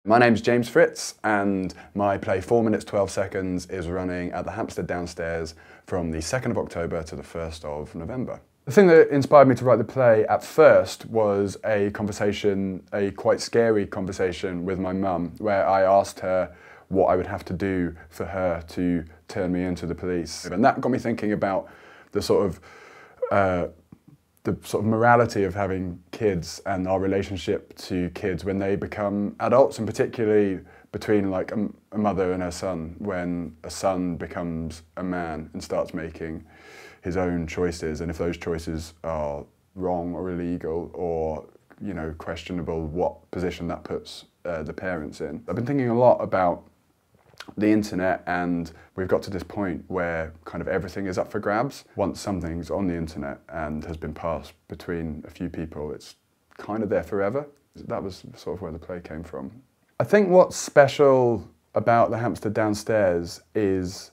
My name's James Fritz and my play 4 minutes 12 seconds is running at the Hampstead Downstairs from the 2nd of October to the 1st of November. The thing that inspired me to write the play at first was a conversation, a quite scary conversation with my mum, where I asked her what I would have to do for her to turn me into the police. And that got me thinking about the sort of morality of having kids and our relationship to kids when they become adults, and particularly between like a mother and her son, when a son becomes a man and starts making his own choices, and if those choices are wrong or illegal or, you know, questionable, what position that puts the parents in. I've been thinking a lot about the internet, and we've got to this point where kind of everything is up for grabs. Once something's on the internet and has been passed between a few people, it's kind of there forever. That was sort of where the play came from. I think what's special about the Hampstead Downstairs is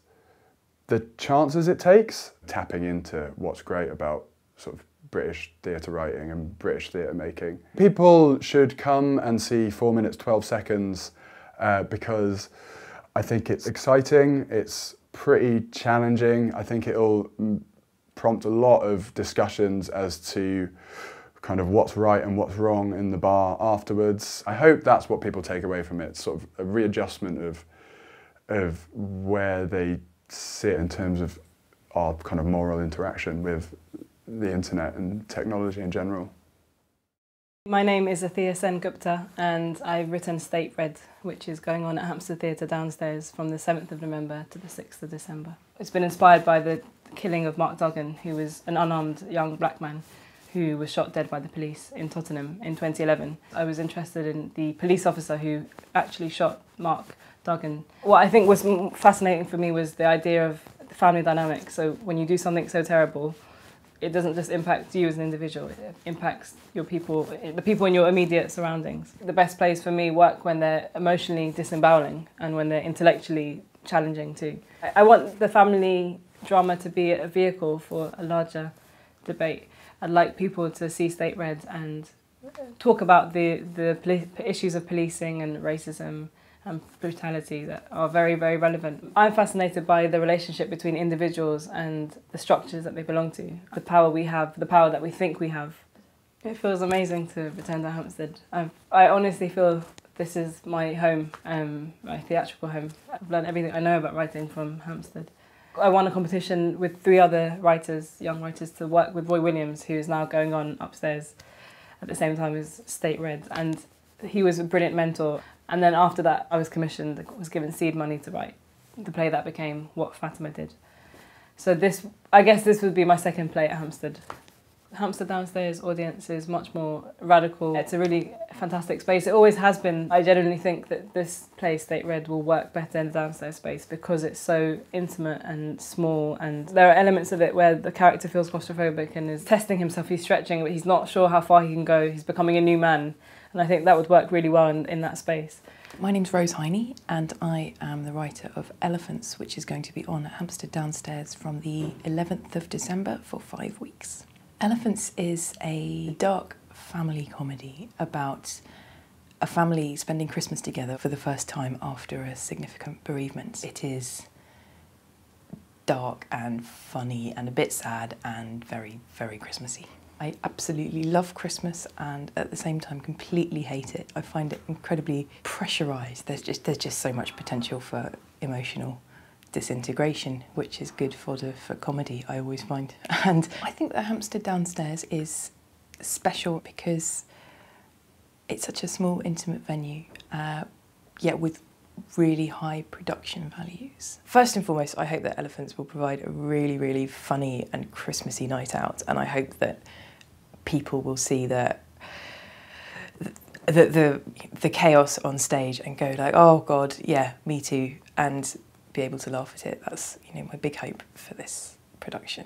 the chances it takes, tapping into what's great about sort of British theatre writing and British theatre making. People should come and see 4 minutes 12 seconds because I think it's exciting, it's pretty challenging. I think it'll prompt a lot of discussions as to kind of what's right and what's wrong in the bar afterwards. I hope that's what people take away from it, sort of a readjustment of where they sit in terms of our kind of moral interaction with the internet and technology in general. My name is Atiha Gupta and I've written State Red, which is going on at Hampstead Theatre Downstairs from the 7th of November to the 6th of December. It's been inspired by the killing of Mark Duggan, who was an unarmed young black man who was shot dead by the police in Tottenham in 2011. I was interested in the police officer who actually shot Mark Duggan. What I think was fascinating for me was the idea of the family dynamic. So when you do something so terrible, it doesn't just impact you as an individual, it impacts your people, the people in your immediate surroundings. The best plays for me work when they're emotionally disemboweling and when they're intellectually challenging too. I want the family drama to be a vehicle for a larger debate. I'd like people to see State Red and talk about the issues of policing and racism and brutality that are very, very relevant. I'm fascinated by the relationship between individuals and the structures that they belong to. The power we have, the power that we think we have. It feels amazing to return to Hampstead. I honestly feel this is my home, my theatrical home. I've learned everything I know about writing from Hampstead. I won a competition with 3 other writers, young writers, to work with Roy Williams, who is now going on upstairs at the same time as State Red, and he was a brilliant mentor. And then after that, I was commissioned, was given seed money to write the play that became What Fatima Did. So I guess this would be my second play at Hampstead. Hampstead Downstairs audience is much more radical. It's a really fantastic space. It always has been. I genuinely think that this play, State Red, will work better in the downstairs space because it's so intimate and small, and there are elements of it where the character feels claustrophobic and is testing himself. He's stretching, but he's not sure how far he can go. He's becoming a new man. And I think that would work really well in that space. My name's Heiney and I am the writer of Elephants, which is going to be on at Hampstead Downstairs from the 11th of December for 5 weeks. Elephants is a dark family comedy about a family spending Christmas together for the first time after a significant bereavement. It is dark and funny and a bit sad and very, very Christmassy. I absolutely love Christmas and at the same time completely hate it. I find it incredibly pressurised. There's just so much potential for emotional disintegration, which is good for comedy, I always find. And I think that Hampstead Downstairs is special because it's such a small, intimate venue, yet with really high production values. First and foremost, I hope that Elephants will provide a really, really funny and Christmassy night out, and I hope that people will see the chaos on stage and go like, oh God, yeah, me too, and be able to laugh at it. That's, you know, my big hope for this production.